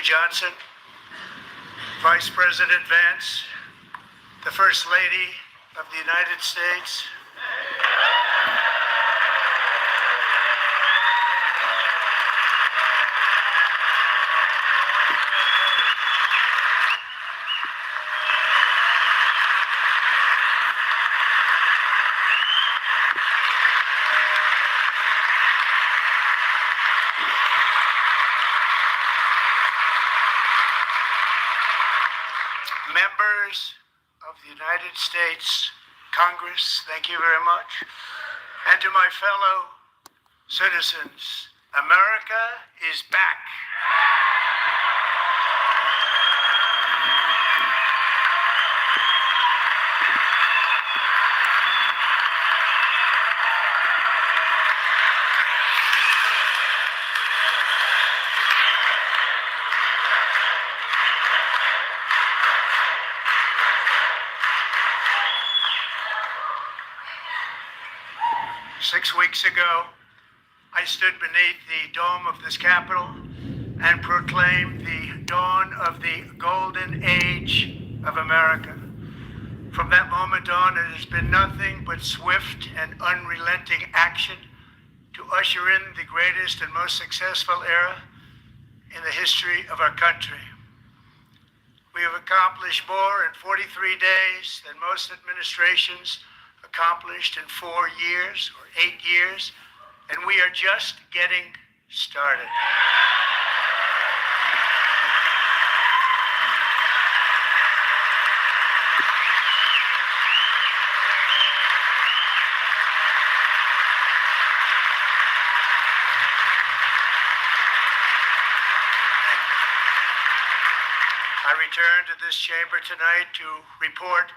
Speaker Johnson, Vice President Vance, the First Lady of the United States, members of the United States Congress, thank you very much. And to my fellow citizens, America is back. 6 weeks ago, I stood beneath the dome of this Capitol and proclaimed the dawn of the golden age of America. From that moment on, it has been nothing but swift and unrelenting action to usher in the greatest and most successful era in the history of our country. We have accomplished more in 43 days than most administrations accomplished in 4 years or 8 years, and we are just getting started. I return to this chamber tonight to report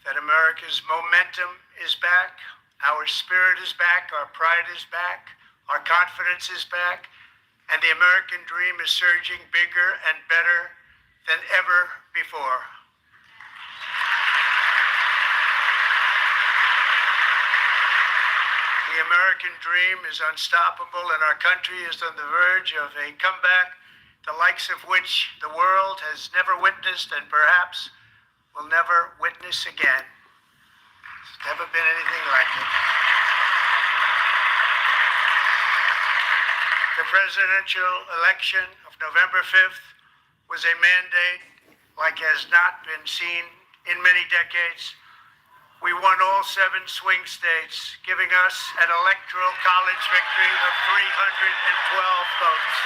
that America's momentum is back, our spirit is back, our pride is back, our confidence is back, and the American dream is surging bigger and better than ever before. The American dream is unstoppable, and our country is on the verge of a comeback, the likes of which the world has never witnessed and perhaps will never witness again. There's never been anything like it. The presidential election of November 5th was a mandate like has not been seen in many decades. We won all 7 swing states, giving us an electoral college victory of 312 votes.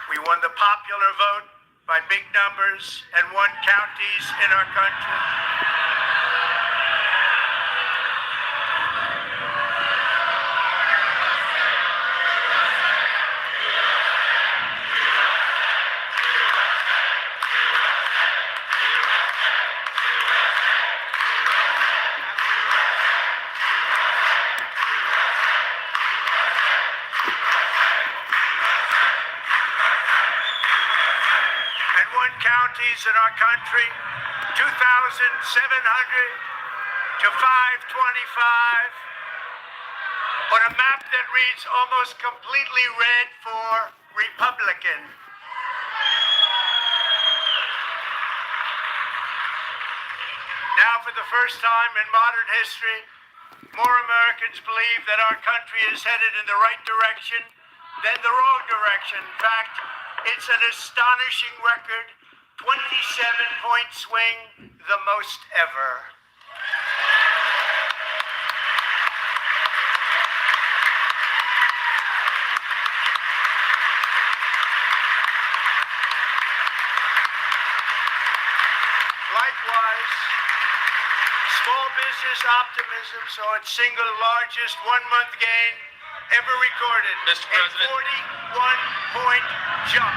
We won the popular vote by big numbers and won counties in our country. Counties in our country, 2,700 to 525, on a map that reads almost completely red for Republican. Now, for the first time in modern history, more Americans believe that our country is headed in the right direction than the wrong direction. In fact, it's an astonishing record, 27-point swing, the most ever. Likewise, small business optimism saw its single largest one-month gain ever recorded, Mr. President. A 41-point jump.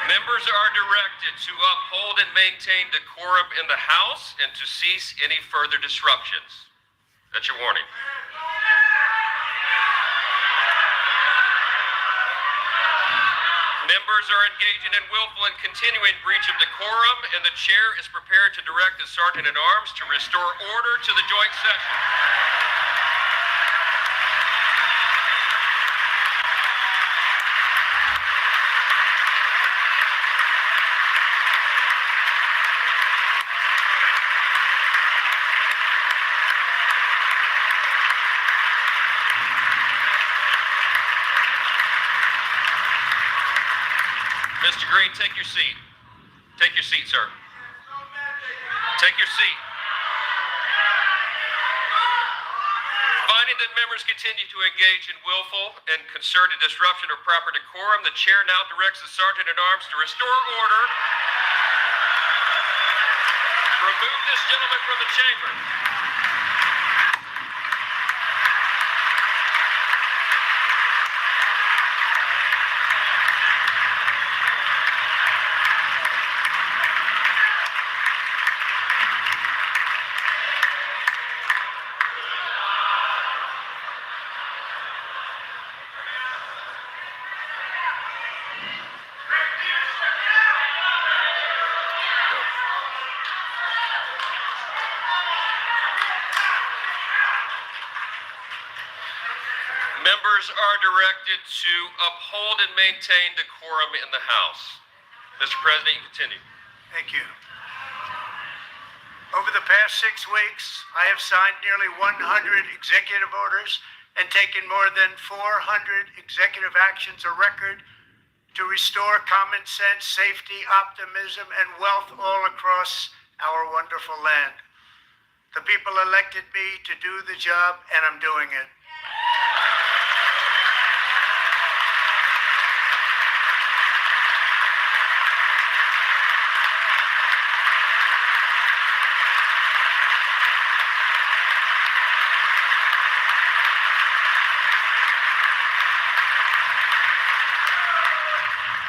Members are directed to uphold and maintain decorum in the House and to cease any further disruptions. That's your warning. Members are engaging in willful and continuing breach of decorum, and the chair is prepared to direct the Sergeant at Arms to restore order to the joint session. Mr. Green, take your seat. Take your seat, sir. Take your seat. Finding that members continue to engage in willful and concerted disruption of proper decorum, the chair now directs the Sergeant at Arms to restore order. Remove this gentleman from the chamber. Members are directed to uphold and maintain decorum in the House. Mr. President, you continue. Thank you. Over the past 6 weeks, I have signed nearly 100 executive orders and taken more than 400 executive actions, a record to restore common sense, safety, optimism, and wealth all across our wonderful land. The people elected me to do the job, and I'm doing it.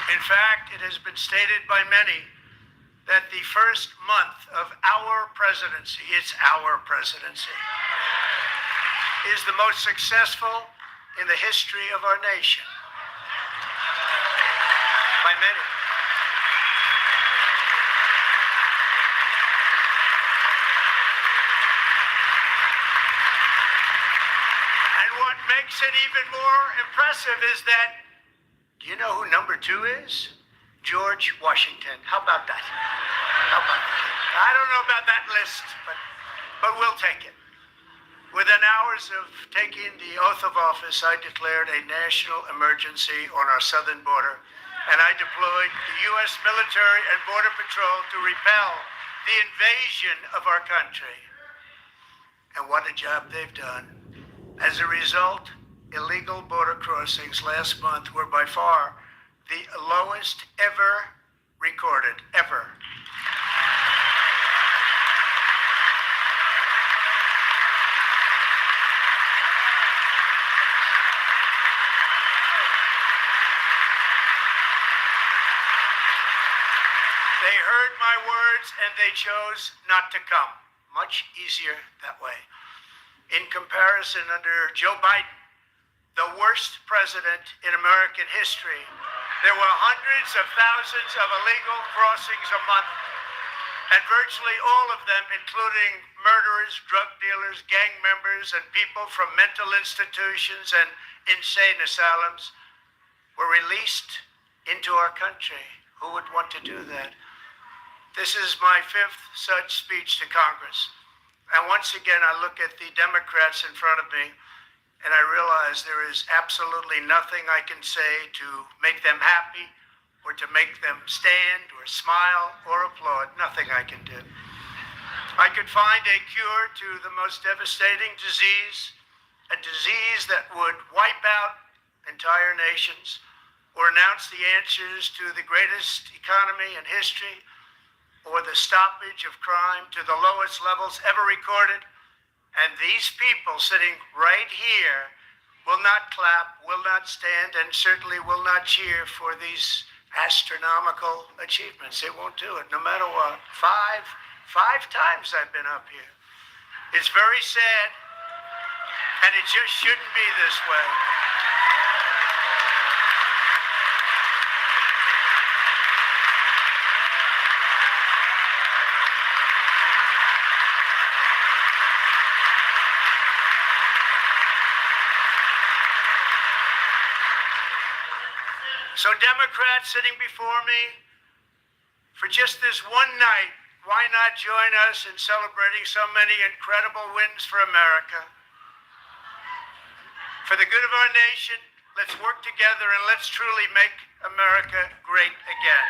In fact, it has been stated by many that the first month of our presidency, it's our presidency, is the most successful in the history of our nation. By many. And what makes it even more impressive is that, do you know who number 2 is? George Washington. How about that? How about that? I don't know about that list, but we'll take it. Within hours of taking the oath of office, I declared a national emergency on our southern border, and I deployed the U.S. military and Border Patrol to repel the invasion of our country. And what a job they've done. As a result, illegal border crossings last month were by far the lowest ever recorded, ever. They heard my words and they chose not to come. Much easier that way. In comparison, under Joe Biden, the worst president in American history, there were hundreds of thousands of illegal crossings a month, and virtually all of them, including murderers, drug dealers, gang members, and people from mental institutions and insane asylums, were released into our country. Who would want to do that? This is my 5th such speech to Congress. And once again, I look at the Democrats in front of me, and I realize there is absolutely nothing I can say to make them happy or to make them stand or smile or applaud. Nothing I can do. I could find a cure to the most devastating disease, a disease that would wipe out entire nations, or announce the answers to the greatest economy in history, or the stoppage of crime to the lowest levels ever recorded. And these people sitting right here will not clap, will not stand, and certainly will not cheer for these astronomical achievements. They won't do it, no matter what. Five times I've been up here. It's very sad, and it just shouldn't be this way. So Democrats sitting before me, for just this one night, why not join us in celebrating so many incredible wins for America? For the good of our nation, let's work together and let's truly make America great again.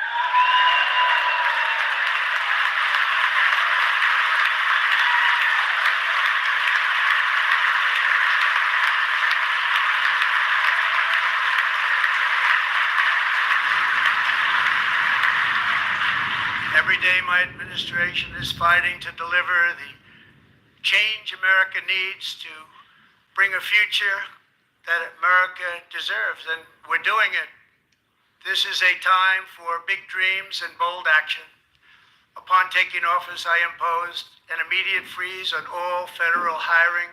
Every day my administration is fighting to deliver the change America needs to bring a future that America deserves, and we're doing it. This is a time for big dreams and bold action. Upon taking office, I imposed an immediate freeze on all federal hiring,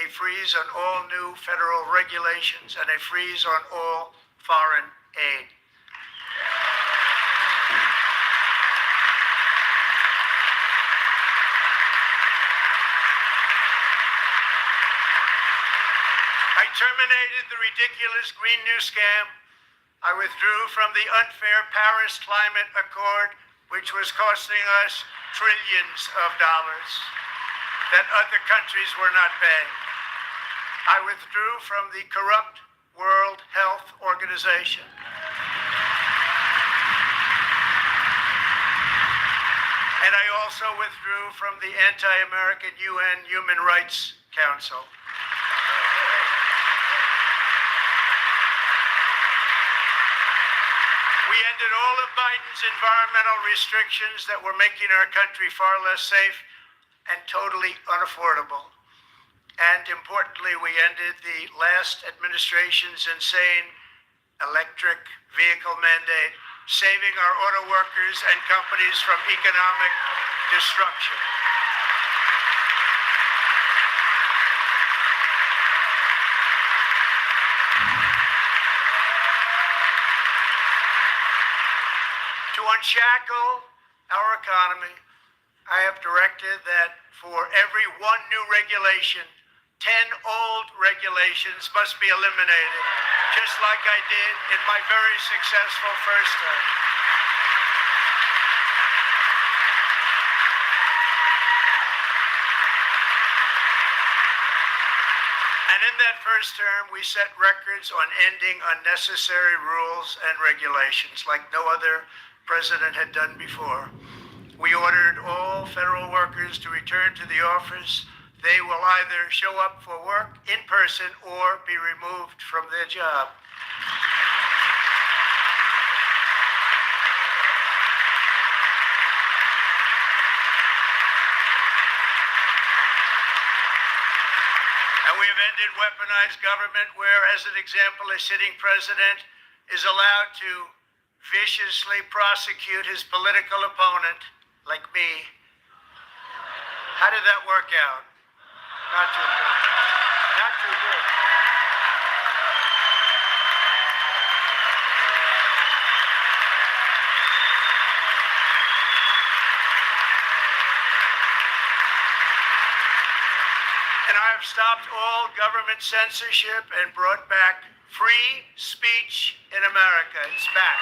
a freeze on all new federal regulations, and a freeze on all foreign aid. I terminated the ridiculous Green New Scam. I withdrew from the unfair Paris Climate Accord, which was costing us trillions of dollars that other countries were not paying. I withdrew from the corrupt World Health Organization. And I also withdrew from the anti-American UN Human Rights Council. We ended all of Biden's environmental restrictions that were making our country far less safe and totally unaffordable. And importantly, we ended the last administration's insane electric vehicle mandate, saving our auto workers and companies from economic destruction. To unshackle our economy, I have directed that for every one new regulation, 10 old regulations must be eliminated, just like I did in my very successful first term. And in that first term, we set records on ending unnecessary rules and regulations like no other president had done before. We ordered all federal workers to return to the office. They will either show up for work in person or be removed from their job. And we have ended weaponized government where, as an example, a sitting president is allowed to viciously prosecute his political opponent, like me. How did that work out? Not too good. Not too good. And I have stopped all government censorship and brought back free speech in America. It's back.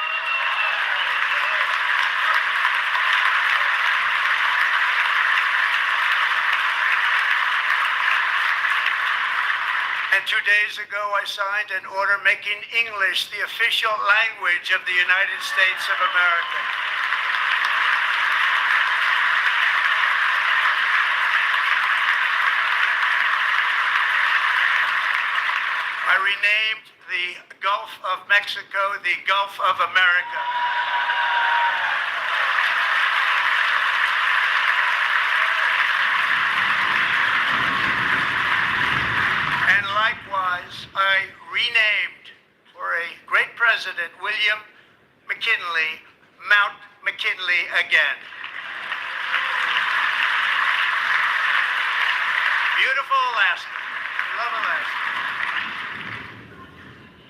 And 2 days ago, I signed an order making English the official language of the United States of America. I renamed the Gulf of Mexico the Gulf of America. And likewise, I renamed, for a great president, William McKinley, Mount McKinley again. Beautiful Alaska. Love Alaska.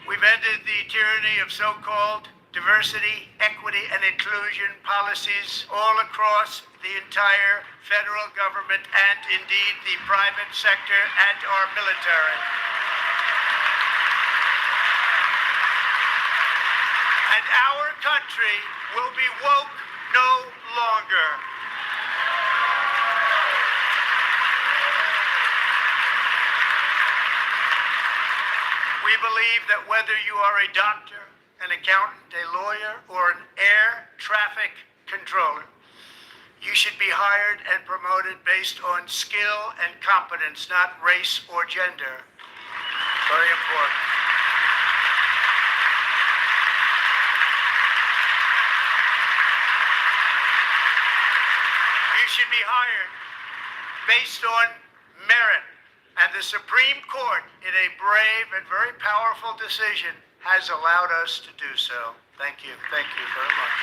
We've ended the tyranny of so-called diversity, equity, and inclusion policies all across the entire federal government and indeed the private sector and our military. And our country will be woke no longer. We believe that whether you are a doctor, an accountant, a lawyer, or an air traffic controller, you should be hired and promoted based on skill and competence, not race or gender. Very important. You should be hired based on merit. And the Supreme Court, in a brave and very powerful decision, has allowed us to do so. Thank you. Thank you very much.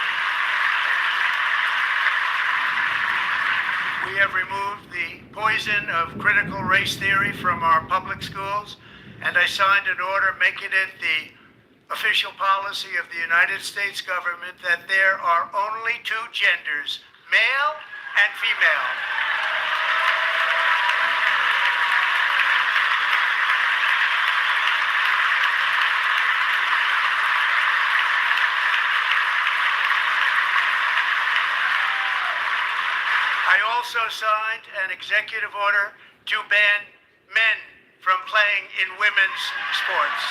We have removed the poison of critical race theory from our public schools, and I signed an order making it the official policy of the United States government that there are only two genders, male and female. I also signed an executive order to ban men from playing in women's sports.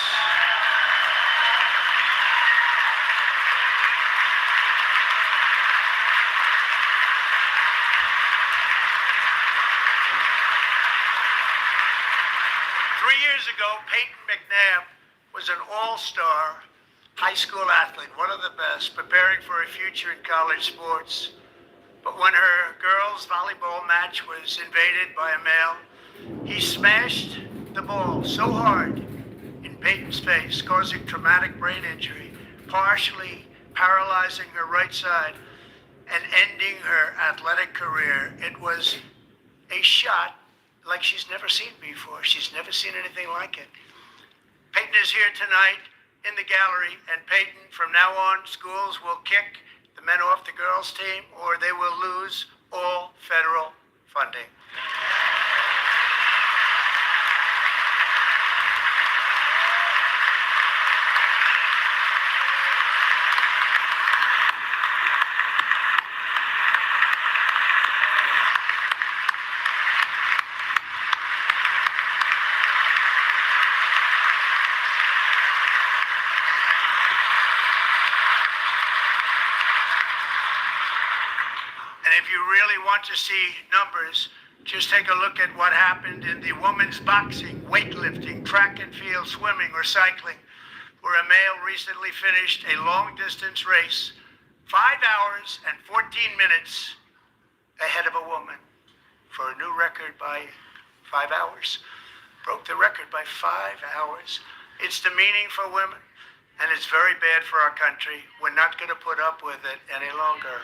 Three years ago, Peyton McNabb was an all-star high school athlete, one of the best, preparing for a future in college sports. But when her girls' volleyball match was invaded by a male, he smashed the ball so hard in Peyton's face, causing traumatic brain injury, partially paralyzing her right side, and ending her athletic career. It was a shot like she's never seen before. She's never seen anything like it. Peyton is here tonight in the gallery, and Peyton, from now on, schools will kick the men off the girls' team, or they will lose all federal funding. And if you really want to see numbers, just take a look at what happened in the women's boxing, weightlifting, track and field, swimming, or cycling, where a male recently finished a long-distance race 5 hours and 14 minutes ahead of a woman for a new record by 5 hours. Broke the record by 5 hours. It's demeaning for women, and it's very bad for our country. We're not going to put up with it any longer.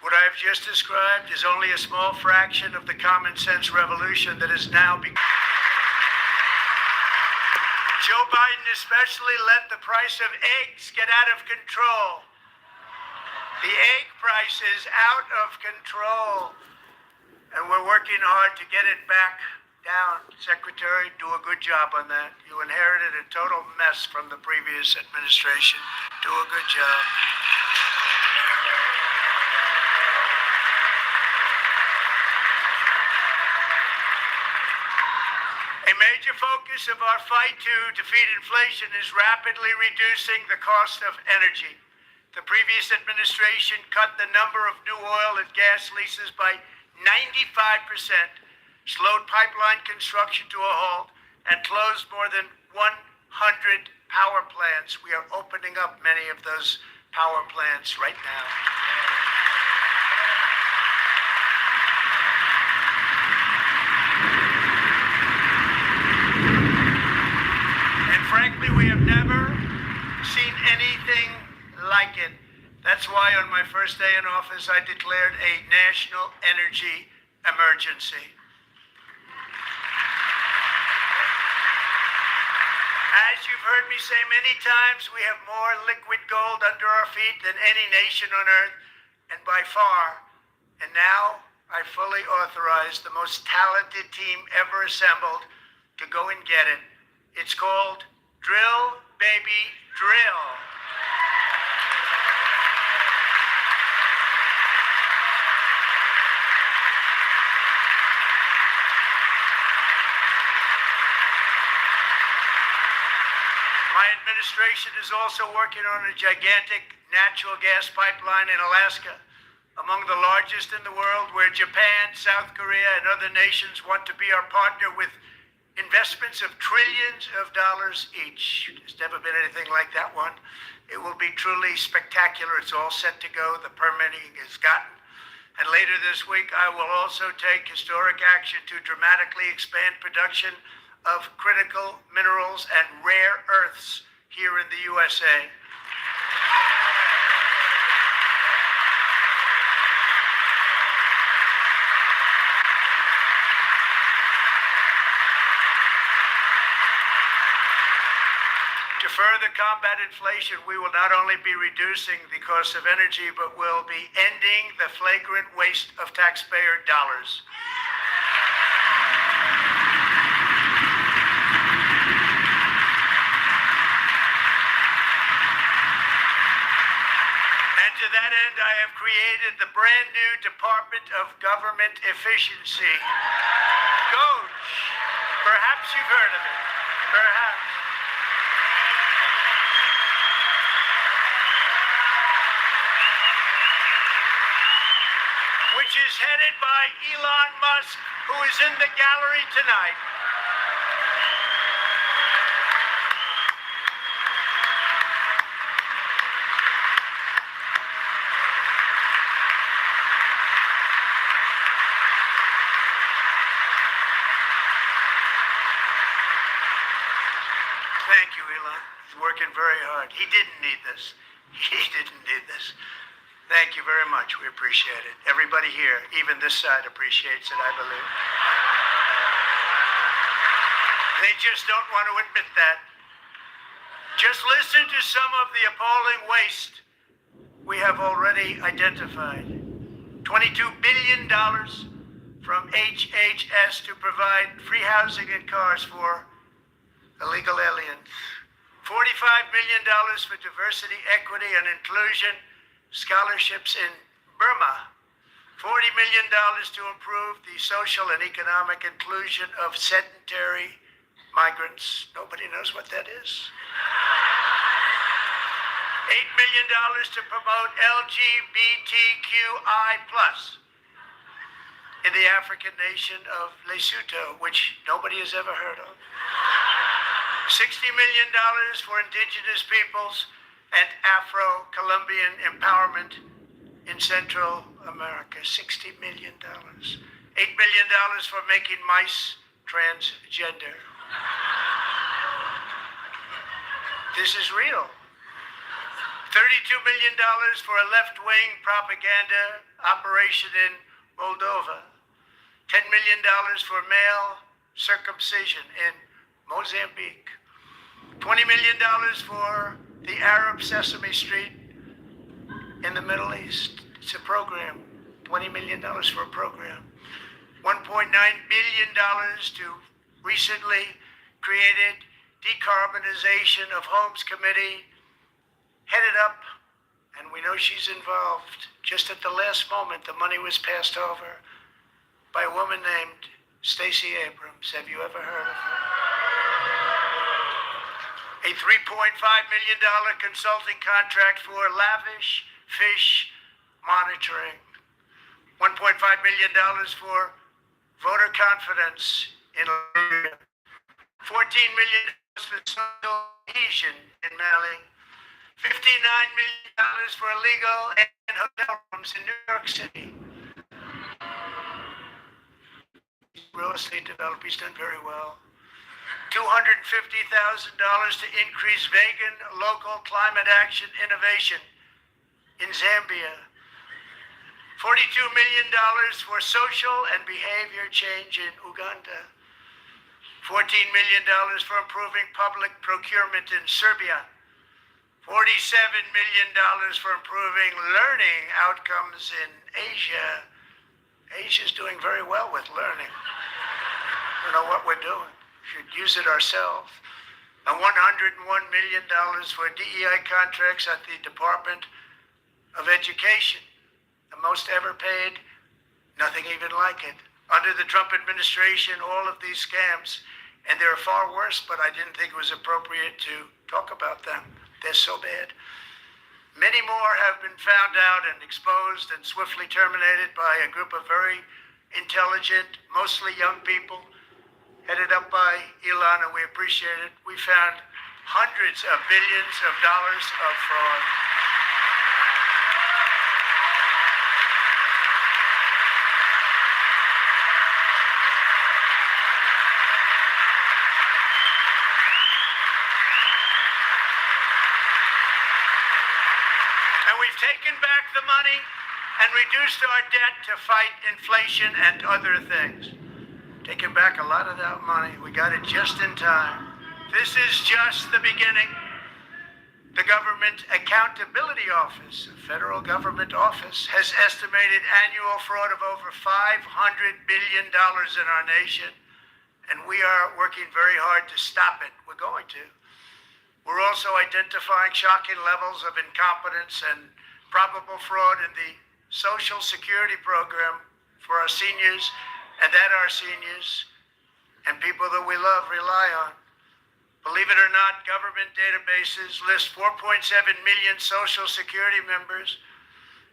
What I've just described is only a small fraction of the common sense revolution that is now begun. Joe Biden especially let the price of eggs get out of control. The egg price is out of control, and we're working hard to get it back down. Secretary, do a good job on that. You inherited a total mess from the previous administration. Do a good job. A major focus of our fight to defeat inflation is rapidly reducing the cost of energy. The previous administration cut the number of new oil and gas leases by 95%, slowed pipeline construction to a halt, and closed more than 100 power plants. We are opening up many of those power plants right now. Frankly, we have never seen anything like it. That's why on my first day in office, I declared a national energy emergency. As you've heard me say many times, we have more liquid gold under our feet than any nation on earth, and by far. And now I fully authorize the most talented team ever assembled to go and get it. It's called Drill, Baby, Drill. My administration is also working on a gigantic natural gas pipeline in Alaska, among the largest in the world, where Japan, South Korea, and other nations want to be our partner with investments of trillions of dollars each. There's never been anything like that one. It will be truly spectacular. It's all set to go. The permitting is gotten. And later this week, I will also take historic action to dramatically expand production of critical minerals and rare earths here in the USA. To further combat inflation, we will not only be reducing the cost of energy, but will be ending the flagrant waste of taxpayer dollars. To that end, I have created the brand new Department of Government Efficiency. Coach. Perhaps you've heard of it. Perhaps. Which is headed by Elon Musk, who is in the gallery tonight. Thank you, Elon. He's working very hard. He didn't need this. He didn't need this. Thank you very much. We appreciate it. Everybody here, even this side, appreciates it, I believe. They just don't want to admit that. Just listen to some of the appalling waste we have already identified. $22 billion from HHS to provide free housing and cars for illegal aliens. $45 million for diversity, equity, and inclusion scholarships in Burma. $40 million to improve the social and economic inclusion of sedentary migrants. Nobody knows what that is. $8 million to promote LGBTQI+ in the African nation of Lesotho, which nobody has ever heard of. $60 million for indigenous peoples and Afro-Colombian empowerment in Central America. $60 million. $8 million for making mice transgender. This is real. $32 million for a left-wing propaganda operation in Moldova. $10 million for male circumcision in Mozambique. $20 million for the Arab Sesame Street in the Middle East. It's a program. $20 million for a program. $1.9 billion to recently created Decarbonization of Homes Committee, headed up, and we know she's involved. Just at the last moment, the money was passed over by a woman named Stacey Abrams. Have you ever heard of her? A $3.5 million consulting contract for lavish fish monitoring. $1.5 million for voter confidence in Liberia. $14 million for social cohesion in Mali. $59 million for illegal and hotel rooms in New York City. Real estate developers done very well. $250,000 to increase vegan local climate action innovation in Zambia. $42 million for social and behavior change in Uganda. $14 million for improving public procurement in Serbia, $47 million for improving learning outcomes in Asia. Asia's doing very well with learning. I don't know what we're doing. We should use it ourselves. And $101 million for DEI contracts at the Department of Education, the most ever paid, nothing even like it. Under the Trump administration, all of these scams, and they're far worse, but I didn't think it was appropriate to talk about them. They're so bad. Many more have been found out and exposed and swiftly terminated by a group of very intelligent, mostly young people, headed up by Elon, and we appreciate it. We found hundreds of billions of dollars of fraud. And we've taken back the money and reduced our debt to fight inflation and other things. Taking back a lot of that money. We got it just in time. This is just the beginning. The Government Accountability Office, a federal government office, has estimated annual fraud of over $500 billion in our nation, and we are working very hard to stop it. We're going to. We're also identifying shocking levels of incompetence and probable fraud in the Social Security program for our seniors, and that our seniors and people that we love rely on. Believe it or not, government databases list 4.7 million Social Security members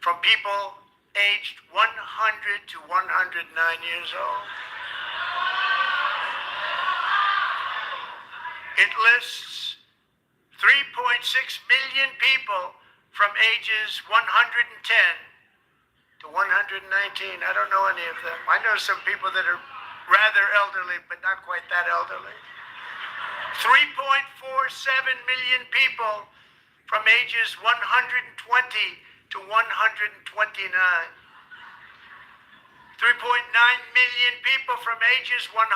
from people aged 100 to 109 years old. It lists 3.6 million people from ages 110 to 119. I don't know any of them. I know some people that are rather elderly, but not quite that elderly. 3.47 million people from ages 120 to 129. 3.9 million people from ages 130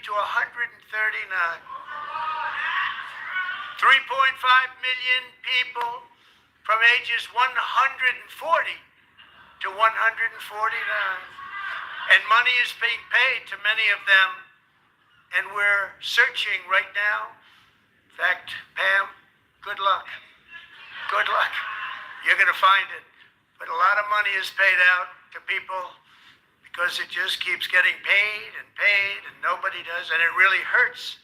to 139. 3.5 million people from ages 140 to 149. And money is being paid to many of them, and we're searching right now. In fact, Pam, good luck. Good luck. You're going to find it. But a lot of money is paid out to people because it just keeps getting paid, and nobody does, and it really hurts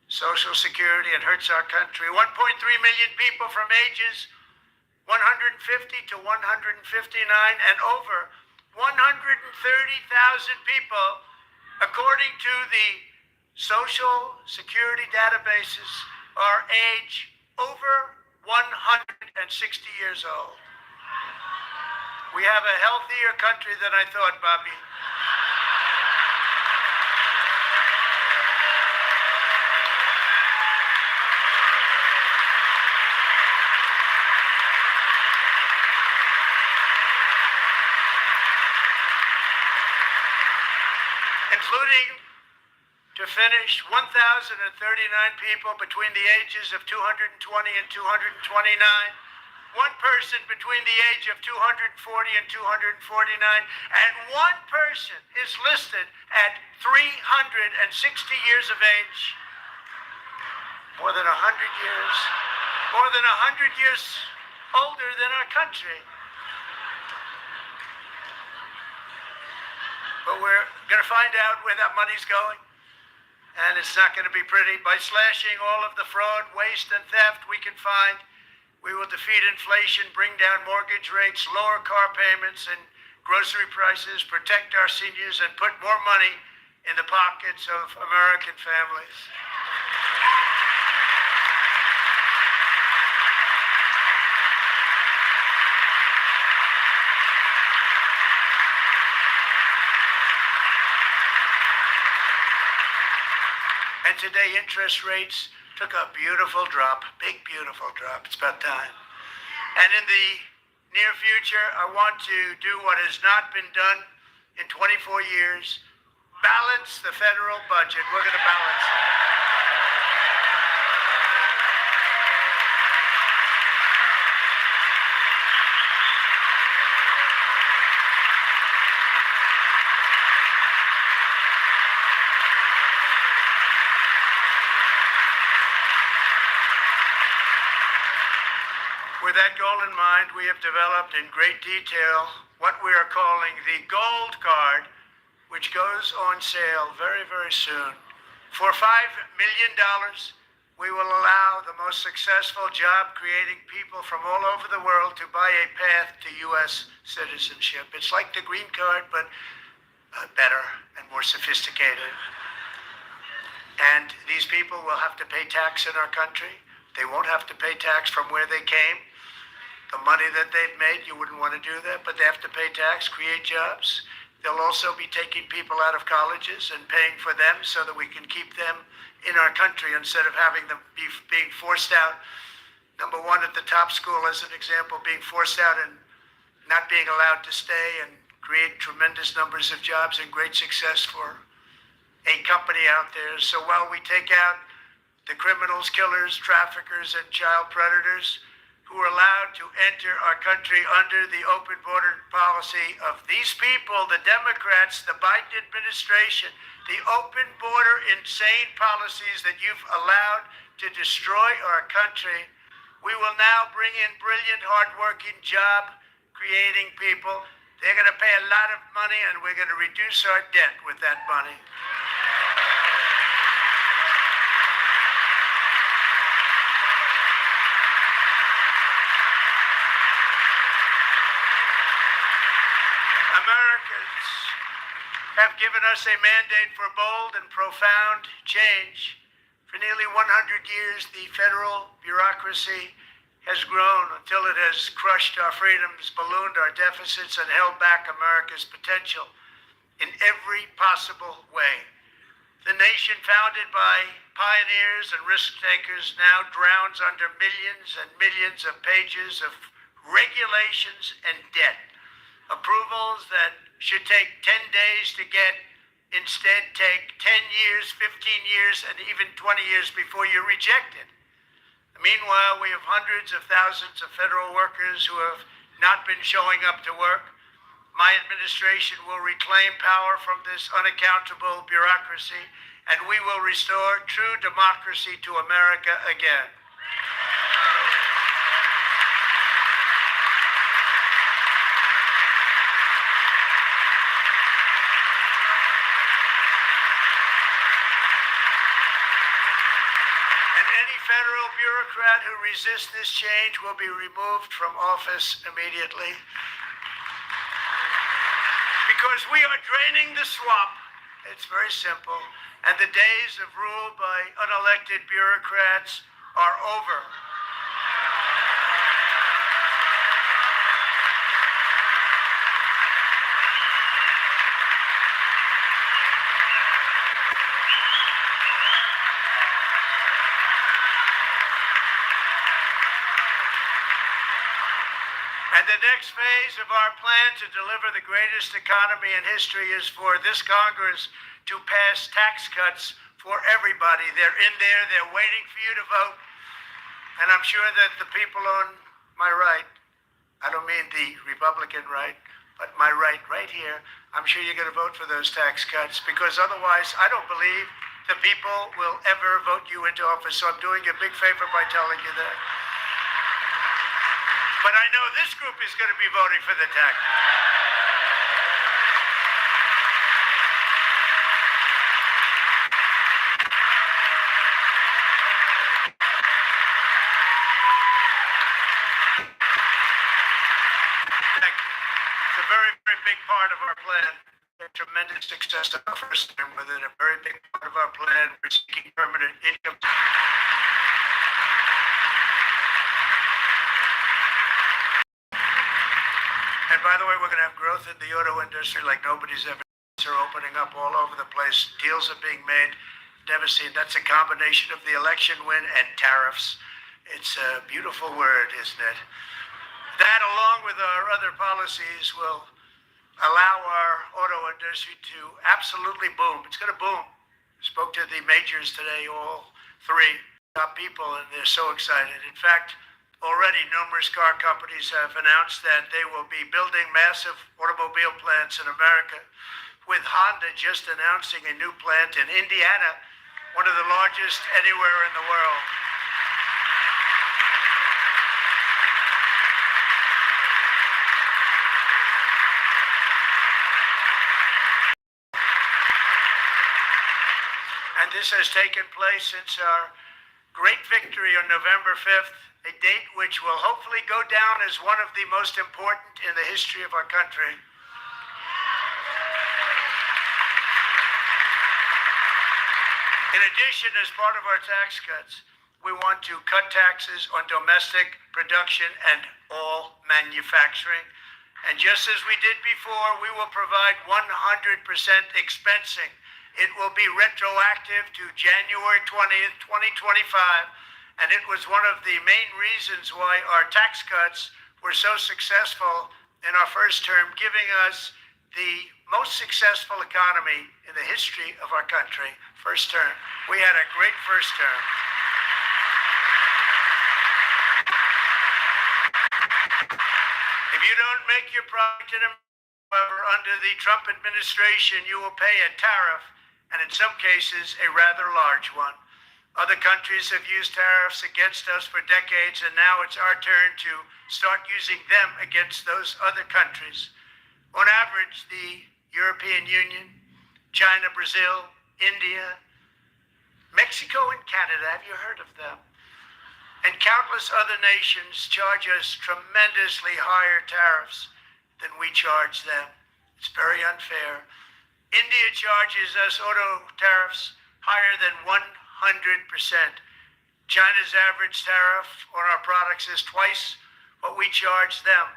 Social Security. It hurts our country. 1.3 million people from ages 150 to 159, and over 130,000 people, according to the Social Security databases, are age over 160 years old. We have a healthier country than I thought, Bobby. Including, to finish, 1,039 people between the ages of 220 and 229, one person between the age of 240 and 249, and one person is listed at 360 years of age. More than 100 years, more than 100 years older than our country. But we're going to find out where that money's going, and it's not going to be pretty. By slashing all of the fraud, waste, and theft we can find, we will defeat inflation, bring down mortgage rates, lower car payments and grocery prices, protect our seniors, and put more money in the pockets of American families. And today, interest rates took a beautiful drop, big, beautiful drop. It's about time. And in the near future, I want to do what has not been done in 24 years, balance the federal budget. We're going to balance it. With that goal in mind, we have developed in great detail what we are calling the Gold Card, which goes on sale very, very soon. For $5 million, we will allow the most successful job-creating people from all over the world to buy a path to U.S. citizenship. It's like the green card, but better and more sophisticated. And these people will have to pay tax in our country. They won't have to pay tax from where they came. The money that they've made, you wouldn't want to do that, but they have to pay tax, create jobs. They'll also be taking people out of colleges and paying for them so that we can keep them in our country instead of having them being forced out. Number one, at the top school, as an example, being forced out and not being allowed to stay and create tremendous numbers of jobs and great success for a company out there. So while we take out the criminals, killers, traffickers, and child predators who are allowed to enter our country under the open border policy of these people, the Democrats, the Biden administration, the open border insane policies that you've allowed to destroy our country, we will now bring in brilliant, hardworking, job-creating people. They're going to pay a lot of money, and we're going to reduce our debt with that money. Americans have given us a mandate for bold and profound change. For nearly 100 years, the federal bureaucracy has grown until it has crushed our freedoms, ballooned our deficits, and held back America's potential in every possible way. The nation founded by pioneers and risk takers now drowns under millions and millions of pages of regulations and debt. Approvals that should take 10 days to get instead take 10 years, 15 years, and even 20 years before you're rejected. Meanwhile, we have hundreds of thousands of federal workers who have not been showing up to work. My administration will reclaim power from this unaccountable bureaucracy, and we will restore true democracy to America again. Federal bureaucrat who resists this change will be removed from office immediately. Because we are draining the swamp. It's very simple. And the days of rule by unelected bureaucrats are over. And the next phase of our plan to deliver the greatest economy in history is for this Congress to pass tax cuts for everybody. They're in there, they're waiting for you to vote. And I'm sure that the people on my right, I don't mean the Republican right, but my right here, I'm sure you're going to vote for those tax cuts, because otherwise I don't believe the people will ever vote you into office. So I'm doing you a big favor by telling you that. But I know this group is going to be voting for the tax. Thank you. It's a very, very big part of our plan. A tremendous success of our first term with it. A very big part of our plan for seeking permanent income. And by the way, we're going to have growth in the auto industry like nobody's ever. Are opening up all over the place. Deals are being made. Never seen. That's a combination of the election win and tariffs. It's a beautiful word, isn't it? That, along with our other policies, will allow our auto industry industry to absolutely boom. It's going to boom. Spoke to the majors today, all three top people, and they're so excited. In fact, already numerous car companies have announced that they will be building massive automobile plants in America, with Honda just announcing a new plant in Indiana, one of the largest anywhere in the world. And this has taken place since our great victory on November 5th, a date which will hopefully go down as one of the most important in the history of our country. In addition, as part of our tax cuts, we want to cut taxes on domestic production and all manufacturing. And just as we did before, we will provide 100% expensing. It will be retroactive to January 20th, 2025, and it was one of the main reasons why our tax cuts were so successful in our first term, giving us the most successful economy in the history of our country. First term. We had a great first term. If you don't make your product in America under the Trump administration, you will pay a tariff, and in some cases, a rather large one. Other countries have used tariffs against us for decades, and now it's our turn to start using them against those other countries. On average, the European Union, China, Brazil, India, Mexico, and Canada, have you heard of them? And countless other nations charge us tremendously higher tariffs than we charge them. It's very unfair. India charges us auto tariffs higher than 100%. China's average tariff on our products is twice what we charge them.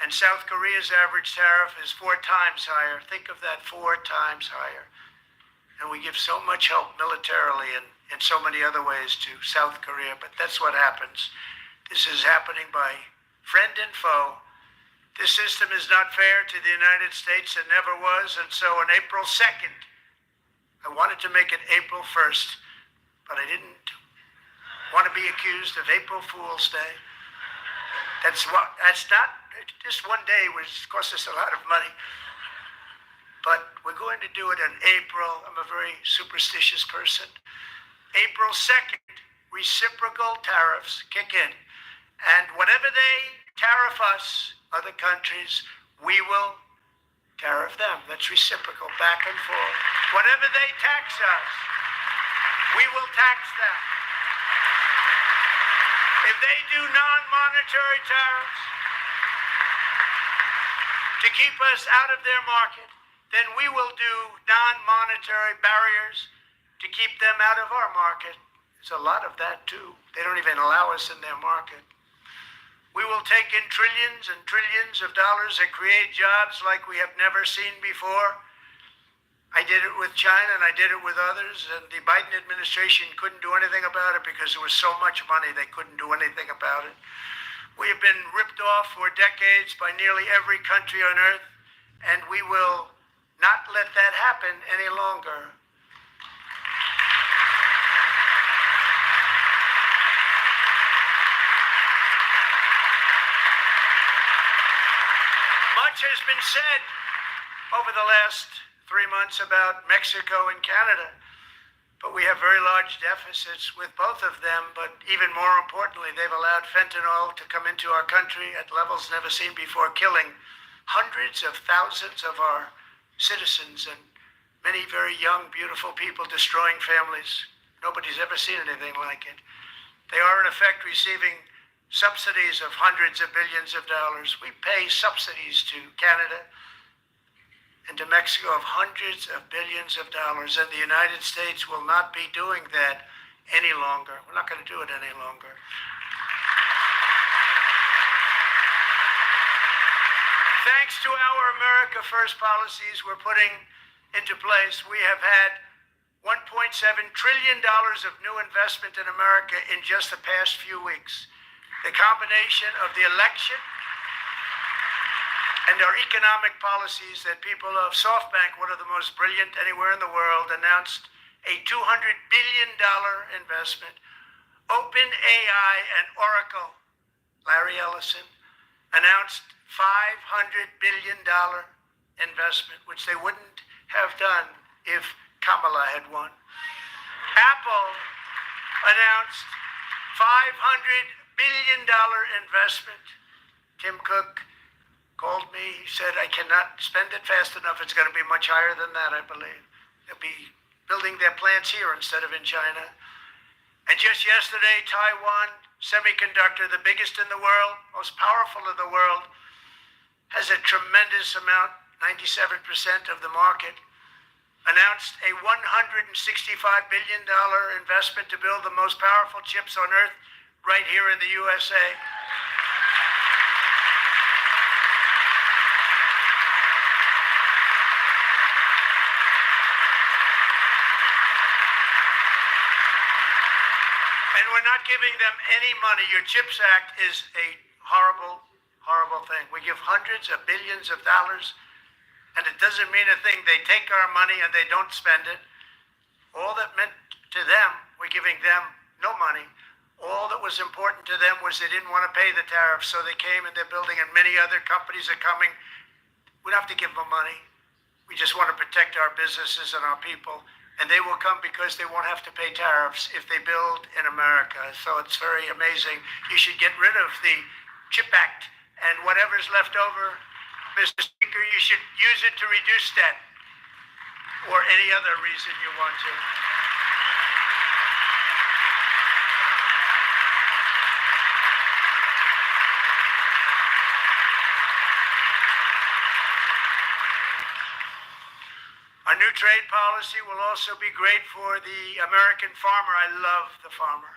And South Korea's average tariff is 4 times higher. Think of that, 4 times higher. And we give so much help militarily and in so many other ways to South Korea, but that's what happens. This is happening by friend and foe. This system is not fair to the United States and never was, and so on April 2nd, I wanted to make it April 1st, but I didn't want to be accused of April Fool's Day. That's not, just one day was cost us a lot of money. But we're going to do it in April. I'm a very superstitious person. April 2nd, reciprocal tariffs kick in. And whatever they tariff us, other countries, we will tariff them. That's reciprocal, back and forth. Whatever they tax us, we will tax them. If they do non-monetary tariffs to keep us out of their market, then we will do non-monetary barriers to keep them out of our market. There's a lot of that too. They don't even allow us in their market. We will take in trillions and trillions of dollars and create jobs like we have never seen before. I did it with China and I did it with others, and the Biden administration couldn't do anything about it because there was so much money they couldn't do anything about it. We have been ripped off for decades by nearly every country on earth, and we will not let that happen any longer. Much has been said over the last 3 months about Mexico and Canada, but we have very large deficits with both of them. But even more importantly, they've allowed fentanyl to come into our country at levels never seen before, killing hundreds of thousands of our citizens and many very young, beautiful people, destroying families. Nobody's ever seen anything like it. They are in effect receiving subsidies of hundreds of billions of dollars. We pay subsidies to Canada and to Mexico of hundreds of billions of dollars, and the United States will not be doing that any longer. We're not going to do it any longer. Thanks to our America First policies we're putting into place, we have had $1.7 trillion of new investment in America in just the past few weeks. The combination of the election And our economic policies that people of SoftBank, one of the most brilliant anywhere in the world, announced a $200 billion investment. OpenAI and Oracle, Larry Ellison, announced $500 billion investment, which they wouldn't have done if Kamala had won. Apple announced $500 billion investment. Tim Cook called me. He said, I cannot spend it fast enough. It's going to be much higher than that, I believe. They'll be building their plants here instead of in China. And just yesterday, Taiwan Semiconductor, the biggest in the world, most powerful in the world, has a tremendous amount, 97% of the market, announced a $165 billion investment to build the most powerful chips on earth right here in the USA. And we're not giving them any money. Your CHIPS Act is a horrible, horrible thing. We give hundreds of billions of dollars, and it doesn't mean a thing. They take our money and they don't spend it. All that meant to them, we're giving them no money. All that was important to them was they didn't want to pay the tariffs, so they came and they're building, and many other companies are coming. We don't have to give them money. We just want to protect our businesses and our people. And they will come because they won't have to pay tariffs if they build in America. So it's very amazing. You should get rid of the CHIP Act, and whatever's left over, Mr. Speaker, you should use it to reduce debt or any other reason you want to. Our new trade policy will also be great for the American farmer. I love the farmer,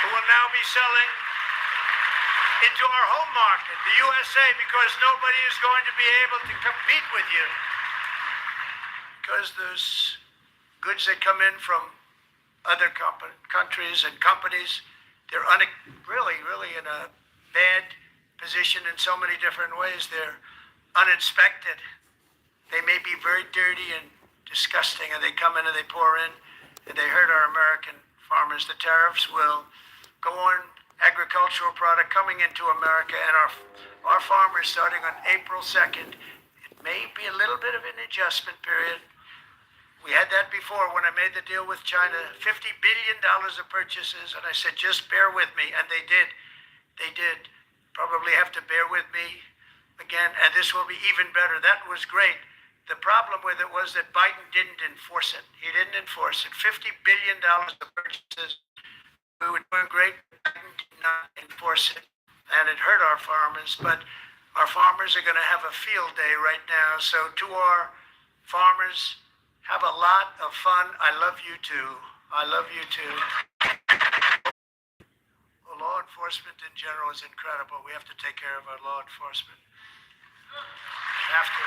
who will now be selling into our home market, the USA, because nobody is going to be able to compete with you. Because there's goods that come in from other countries and companies, they're really in a bad position in so many different ways. They're uninspected. They may be very dirty and disgusting, and they come in and they pour in, and they hurt our American farmers. The tariffs will go on agricultural product coming into America, and our farmers, starting on April 2nd, it may be a little bit of an adjustment period. We had that before when I made the deal with China, $50 billion of purchases, and I said, just bear with me, and they did. They did. Probably have to bear with me again, and this will be even better. That was great. The problem with it was that Biden didn't enforce it. He didn't enforce it. $50 billion of purchases. We were doing great. Biden did not enforce it, and it hurt our farmers. But our farmers are going to have a field day right now. So to our farmers, have a lot of fun. I love you too. I love you too. Well, law enforcement in general is incredible. We have to take care of our law enforcement. Have to.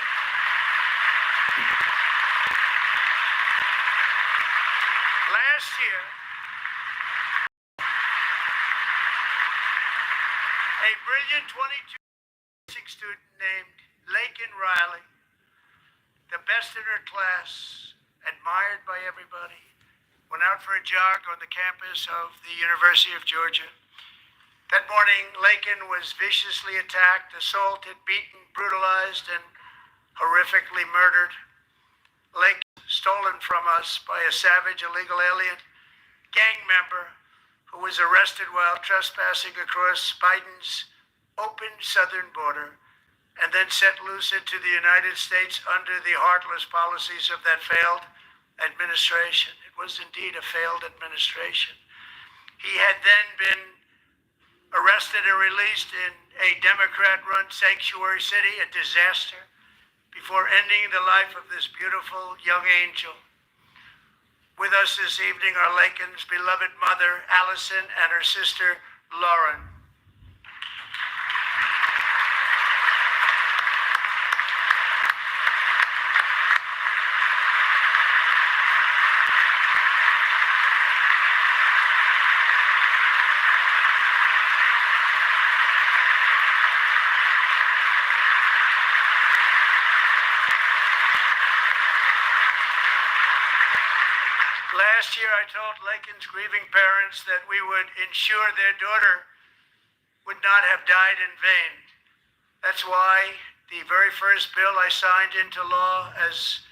Last year, a brilliant 22 student named Laken Riley, the best in her class, admired by everybody, went out for a jog on the campus of the University of Georgia. That morning, Laken was viciously attacked, assaulted, beaten, brutalized, and horrifically murdered. Laken, stolen from us by a savage illegal alien gang member who was arrested while trespassing across Biden's open southern border and then set loose into the United States under the heartless policies of that failed administration. It was indeed a failed administration. He had then been arrested and released in a Democrat-run sanctuary city, a disaster, before ending the life of this beautiful young angel. With us this evening are Laken's beloved mother, Allison, and her sister, Lauren. Last year, I told Lakin's grieving parents that we would ensure their daughter would not have died in vain. That's why the very first bill I signed into law as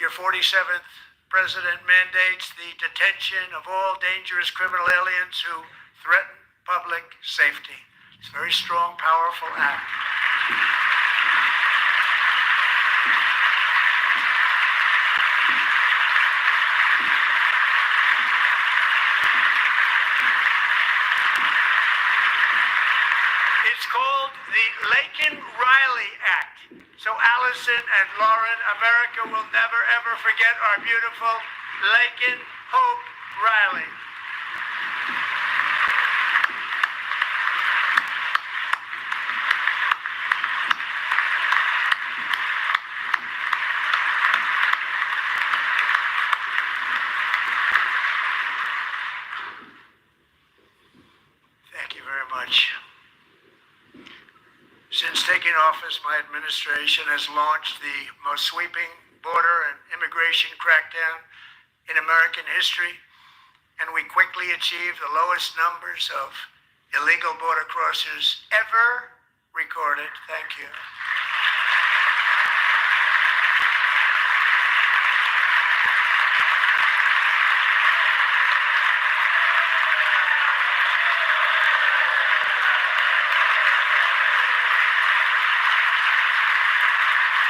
your 47th president mandates the detention of all dangerous criminal aliens who threaten public safety. It's a very strong, powerful act. It's called the Lakin-Riley Act. So Allison and Lauren, America will never, ever forget our beautiful Lakin Hope Riley. Thank you very much. Since taking office, my administration has launched the most sweeping border and immigration crackdown in American history, and we quickly achieved the lowest numbers of illegal border crossers ever recorded. Thank you.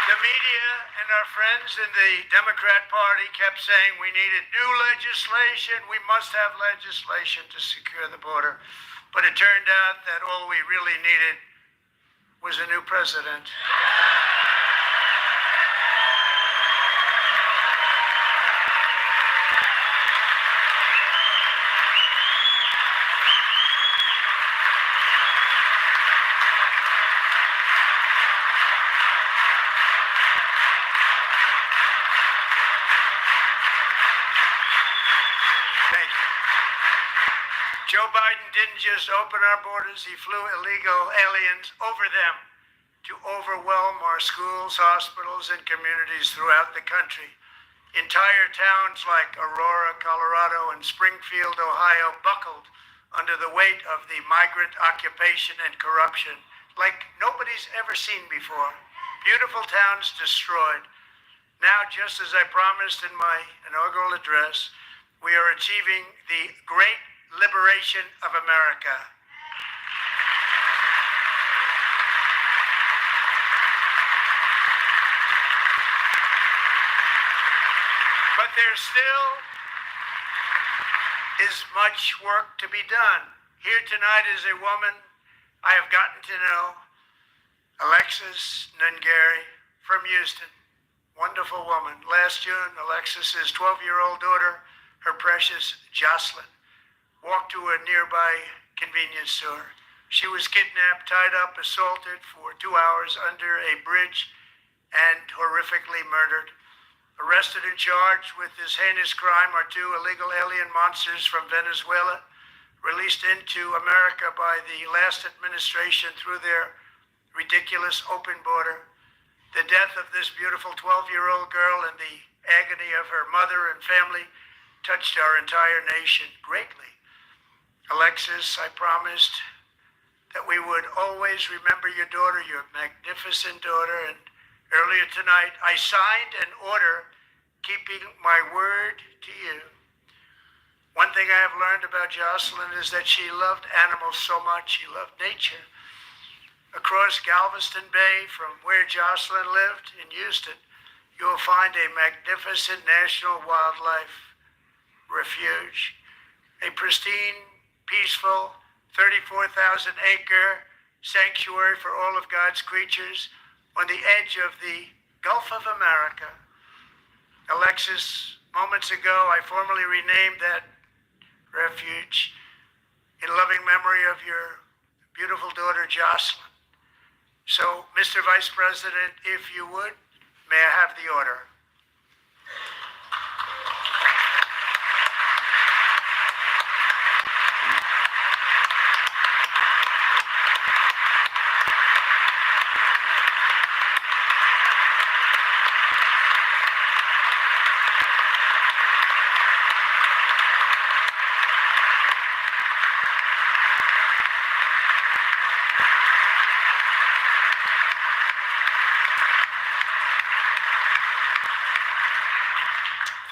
The media and our friends in the Democrat Party kept saying we needed new legislation. We must have legislation to secure the border. But it turned out that all we really needed was a new president. Thank you. Joe Biden didn't just open our borders, he flew illegal aliens over them to overwhelm our schools, hospitals, and communities throughout the country. Entire towns like Aurora, Colorado, and Springfield, Ohio buckled under the weight of the migrant occupation and corruption like nobody's ever seen before. Beautiful towns destroyed. Now, just as I promised in my inaugural address, we are achieving the great liberation of America. But there still is much work to be done. Here tonight is a woman I have gotten to know, Alexis Nungary from Houston. Wonderful woman. Last June, Alexis's 12-year-old daughter, her precious Jocelyn, walked to a nearby convenience store. She was kidnapped, tied up, assaulted for 2 hours under a bridge, and horrifically murdered. Arrested and charged with this heinous crime are 2 illegal alien monsters from Venezuela, released into America by the last administration through their ridiculous open border. The death of this beautiful 12-year-old girl and the agony of her mother and family touched our entire nation greatly. Alexis, I promised that we would always remember your daughter, your magnificent daughter, and earlier tonight I signed an order keeping my word to you. One thing I have learned about Jocelyn is that she loved animals so much. She loved nature. Across Galveston Bay, from where Jocelyn lived in Houston, you will find a magnificent national wildlife refuge, a pristine, peaceful, 34,000-acre sanctuary for all of God's creatures on the edge of the Gulf of America. Alexis, moments ago, I formally renamed that refuge in loving memory of your beautiful daughter, Jocelyn. So, Mr. Vice President, if you would, may I have the order?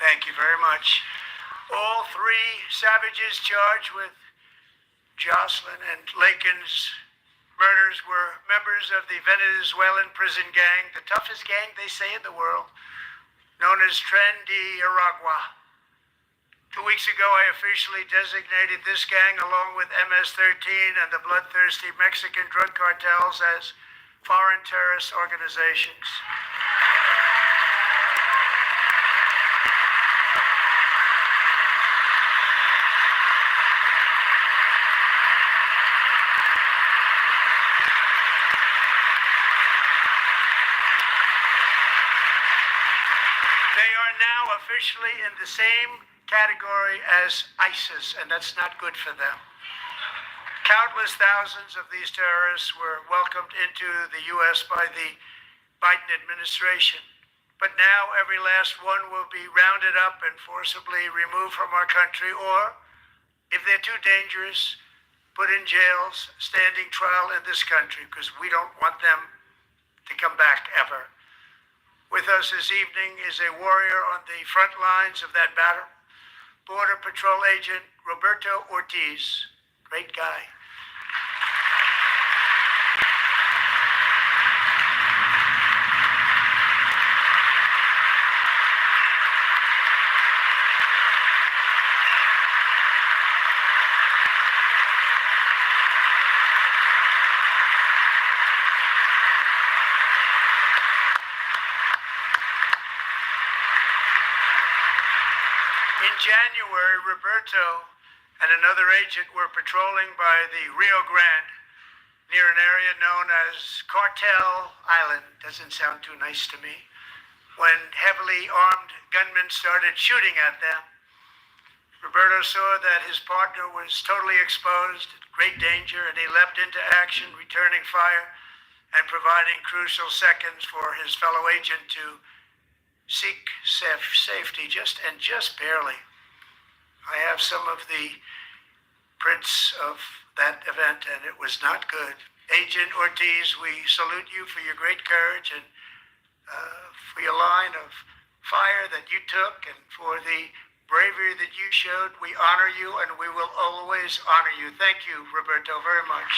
Thank you very much. All three savages charged with Jocelyn and Lakin's murders were members of the Venezuelan prison gang, the toughest gang, they say, in the world, known as Tren de Aragua. 2 weeks ago, I officially designated this gang, along with MS-13 and the bloodthirsty Mexican drug cartels, as foreign terrorist organizations. They are now officially in the same category as ISIS, and that's not good for them. Countless thousands of these terrorists were welcomed into the U.S. by the Biden administration. But now every last one will be rounded up and forcibly removed from our country, or, if they're too dangerous, put in jails, standing trial in this country, because we don't want them to come back ever. With us this evening is a warrior on the front lines of that battle, Border Patrol Agent Roberto Ortiz. Great guy. In January, Roberto and another agent were patrolling by the Rio Grande near an area known as Cartel Island. Doesn't sound too nice to me. When heavily armed gunmen started shooting at them, Roberto saw that his partner was totally exposed, at great danger, and he leapt into action, returning fire and providing crucial seconds for his fellow agent to seek safety, just barely. I have some of the prints of that event, and it was not good. Agent Ortiz, we salute you for your great courage and for your line of fire that you took, and for the bravery that you showed. We honor you, and we will always honor you. Thank you, Roberto, very much.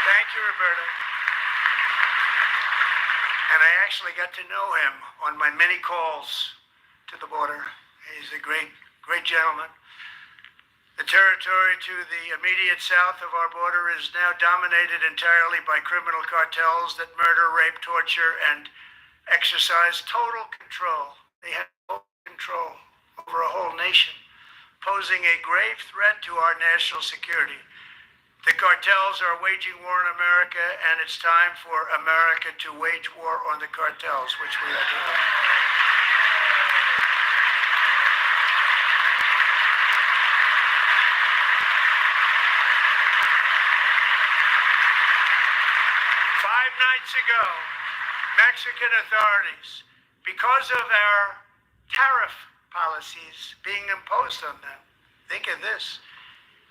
Thank you, Roberto. And I actually got to know him on my many calls to the border. He's a great gentleman. The territory to the immediate south of our border is now dominated entirely by criminal cartels that murder, rape, torture, and exercise total control. They have total control over a whole nation, posing a grave threat to our national security. The cartels are waging war in America, and it's time for America to wage war on the cartels, which we are doing. Five nights ago, Mexican authorities, because of our tariff policies being imposed on them, think of this,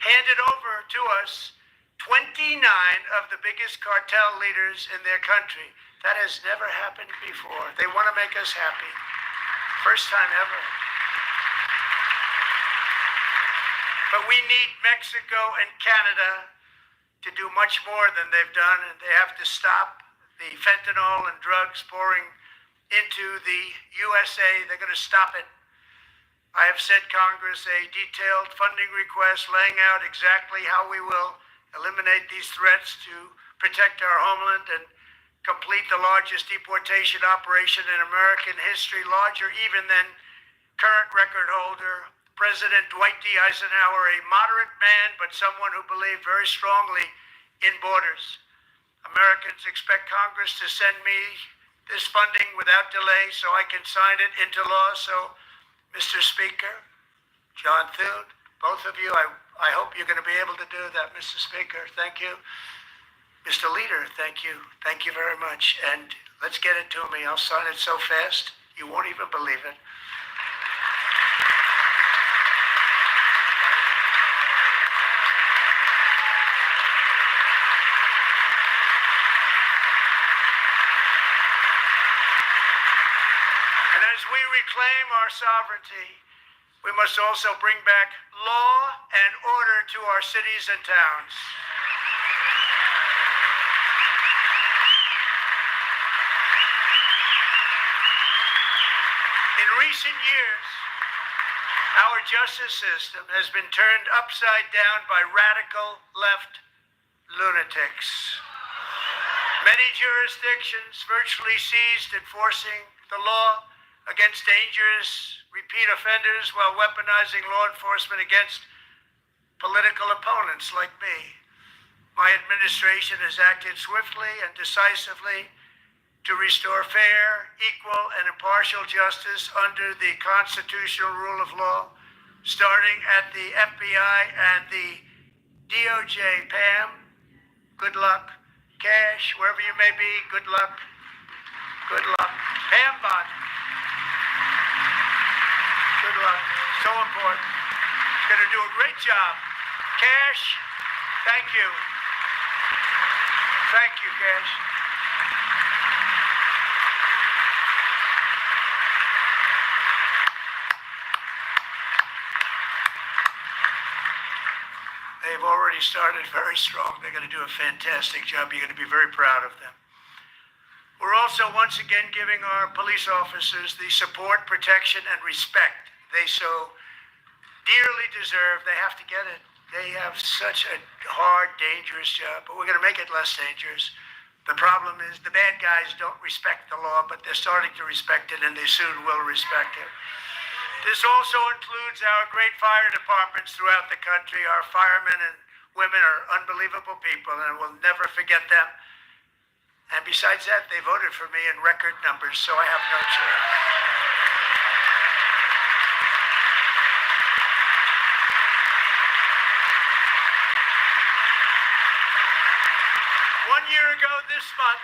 handed over to us 29 of the biggest cartel leaders in their country. That has never happened before. They want to make us happy. First time ever. But we need Mexico and Canada to do much more than they've done, and they have to stop the fentanyl and drugs pouring into the USA. They're going to stop it. I have sent Congress a detailed funding request laying out exactly how we will eliminate these threats to protect our homeland and complete the largest deportation operation in American history, larger even than current record holder President Dwight D. Eisenhower, a moderate man, but someone who believed very strongly in borders. Americans expect Congress to send me this funding without delay so I can sign it into law. So, Mr. Speaker, John Thune, both of you, I hope you're going to be able to do that, Mr. Speaker. Thank you. Mr. Leader, thank you. Thank you very much. And let's get it to me. I'll sign it so fast, you won't even believe it. As we reclaim our sovereignty, we must also bring back law and order to our cities and towns. In recent years, our justice system has been turned upside down by radical left lunatics. Many jurisdictions virtually ceased enforcing the law against dangerous repeat offenders while weaponizing law enforcement against political opponents like me. My administration has acted swiftly and decisively to restore fair, equal, and impartial justice under the constitutional rule of law, starting at the FBI and the DOJ. Pam, good luck. Cash, wherever you may be, good luck. Good luck. Pam Bond, good luck. So important. Going to do a great job. Cash, thank you. Thank you, Cash. They've already started very strong. They're going to do a fantastic job. You're going to be very proud of them. We're also once again giving our police officers the support, protection, and respect they so dearly deserve. They have to get it. They have such a hard, dangerous job, but we're going to make it less dangerous. The problem is the bad guys don't respect the law, but they're starting to respect it, and they soon will respect it. This also includes our great fire departments throughout the country. Our firemen and women are unbelievable people, and we'll never forget them. And besides that, they voted for me in record numbers, so I have no choice. One year ago this month,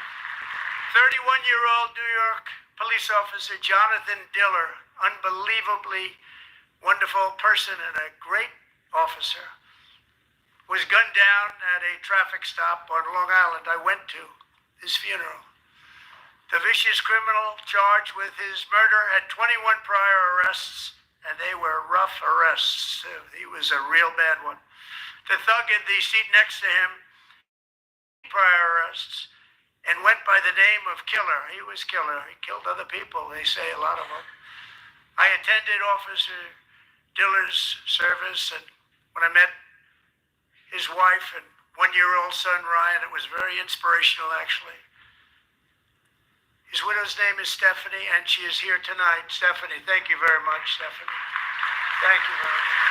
31-year-old New York police officer Jonathan Diller, unbelievably wonderful person and a great officer, was gunned down at a traffic stop on Long Island. I went to his funeral. The vicious criminal charged with his murder had 21 prior arrests, and they were rough arrests. He was a real bad one. The thug in the seat next to him, prior arrests, and went by the name of Killer. He was Killer. He killed other people, they say, a lot of them. I attended Officer Diller's service, and when I met his wife and one-year-old son, Ryan, it was very inspirational, actually. His widow's name is Stephanie, and she is here tonight. Stephanie, thank you very much, Stephanie. Thank you very much.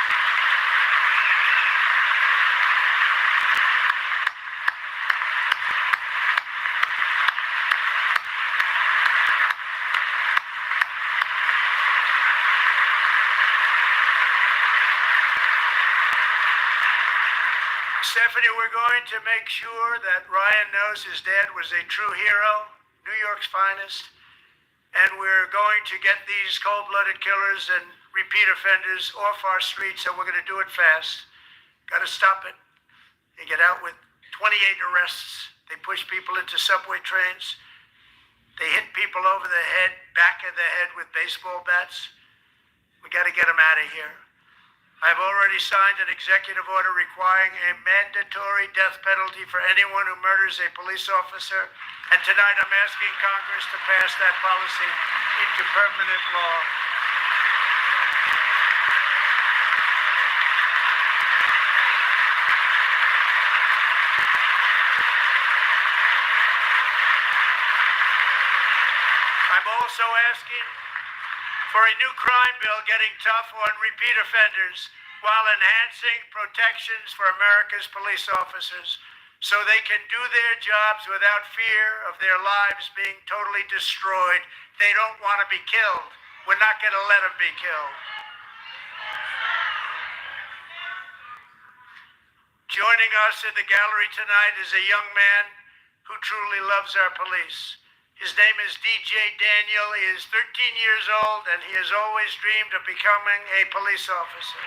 Stephanie, we're going to make sure that Ryan knows his dad was a true hero, New York's finest, and we're going to get these cold-blooded killers and repeat offenders off our streets, and we're going to do it fast. Got to stop it. They get out with 28 arrests. They push people into subway trains. They hit people over the head, back of the head with baseball bats. We got to get them out of here. I've already signed an executive order requiring a mandatory death penalty for anyone who murders a police officer, and tonight I'm asking Congress to pass that policy into permanent law. I'm also asking for a new crime bill getting tough on repeat offenders while enhancing protections for America's police officers so they can do their jobs without fear of their lives being totally destroyed. They don't want to be killed. We're not going to let them be killed. Joining us in the gallery tonight is a young man who truly loves our police. His name is DJ Daniel. He is 13 years old, and he has always dreamed of becoming a police officer.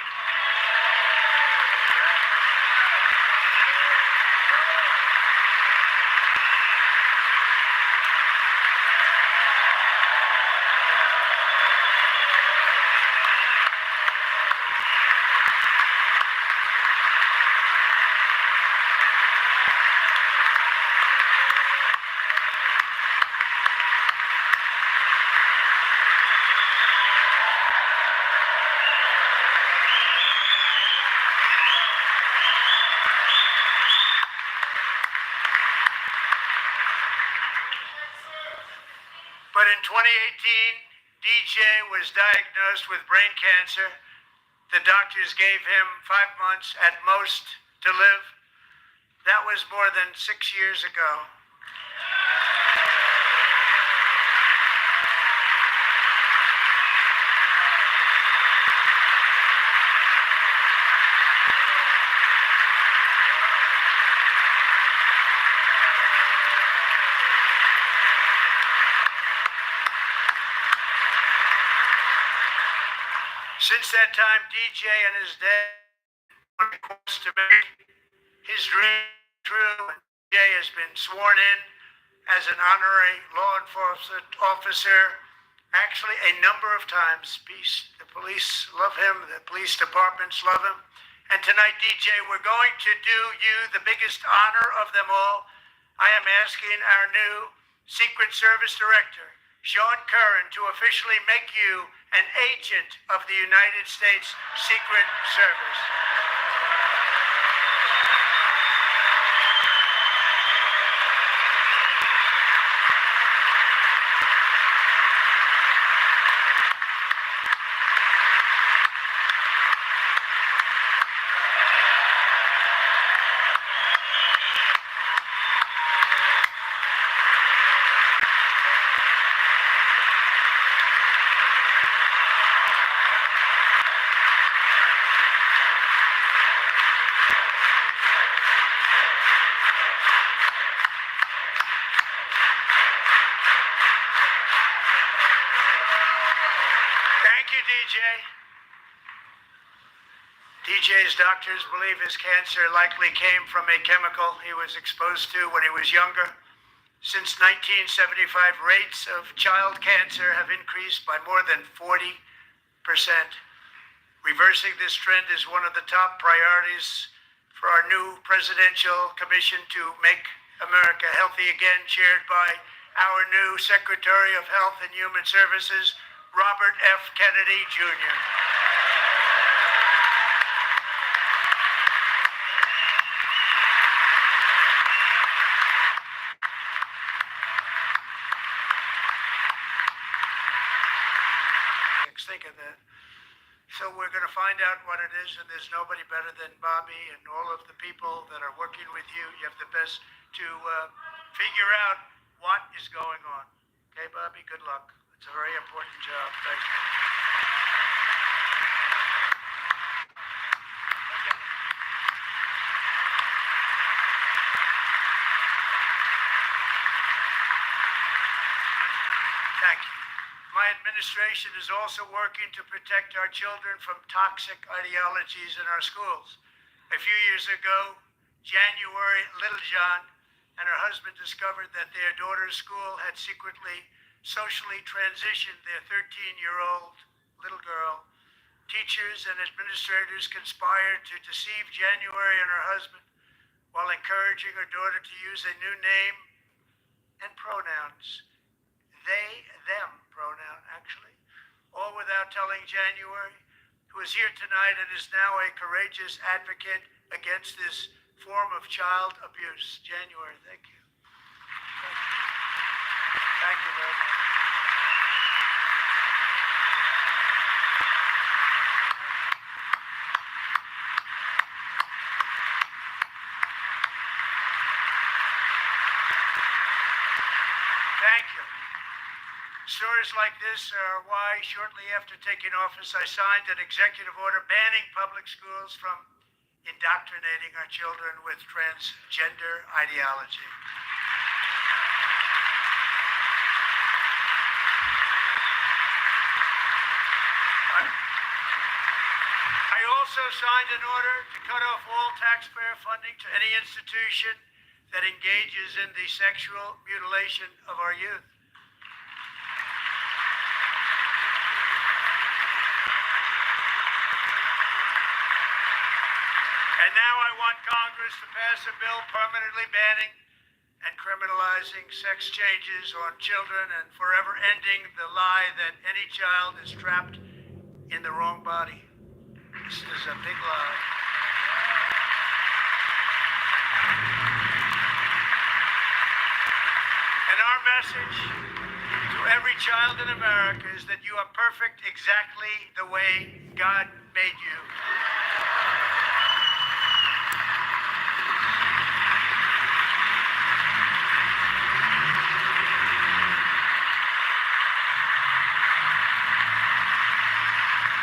in 2018, DJ was diagnosed with brain cancer. The doctors gave him 5 months at most to live. That was more than 6 years ago. Since that time, DJ and his dad on a course to make his dream true. DJ has been sworn in as an honorary law enforcement officer, actually a number of times. The police love him, the police departments love him. And tonight, DJ, we're going to do you the biggest honor of them all. I am asking our new Secret Service Director, Sean Curran, to officially make you an agent of the United States Secret Service. DJ. DJ's doctors believe his cancer likely came from a chemical he was exposed to when he was younger. Since 1975, rates of child cancer have increased by more than 40%. Reversing this trend is one of the top priorities for our new presidential commission to make America healthy again, chaired by our new Secretary of Health and Human Services, Robert F. Kennedy, Jr. Think of that. So we're going to find out what it is, and there's nobody better than Bobby and all of the people that are working with you. You have the best to figure out what is going on. Okay, Bobby, good luck. It's a very important job. Thank you. Thank you. My administration is also working to protect our children from toxic ideologies in our schools. A few years ago, January, Little John and her husband discovered that their daughter's school had secretly socially transitioned their 13-year-old little girl. Teachers and administrators conspired to deceive January and her husband while encouraging her daughter to use a new name and pronouns. They, them pronoun, actually. All without telling January, who is here tonight and is now a courageous advocate against this form of child abuse. January, thank you. Thank you. Thank you very much. Thank you. Stories like this are why, shortly after taking office, I signed an executive order banning public schools from indoctrinating our children with transgender ideology. I also signed an order to cut off all taxpayer funding to any institution that engages in the sexual mutilation of our youth. And now I want Congress to pass a bill permanently banning and criminalizing sex changes on children and forever ending the lie that any child is trapped in the wrong body. This is a big lie. And our message to every child in America is that you are perfect exactly the way God made you.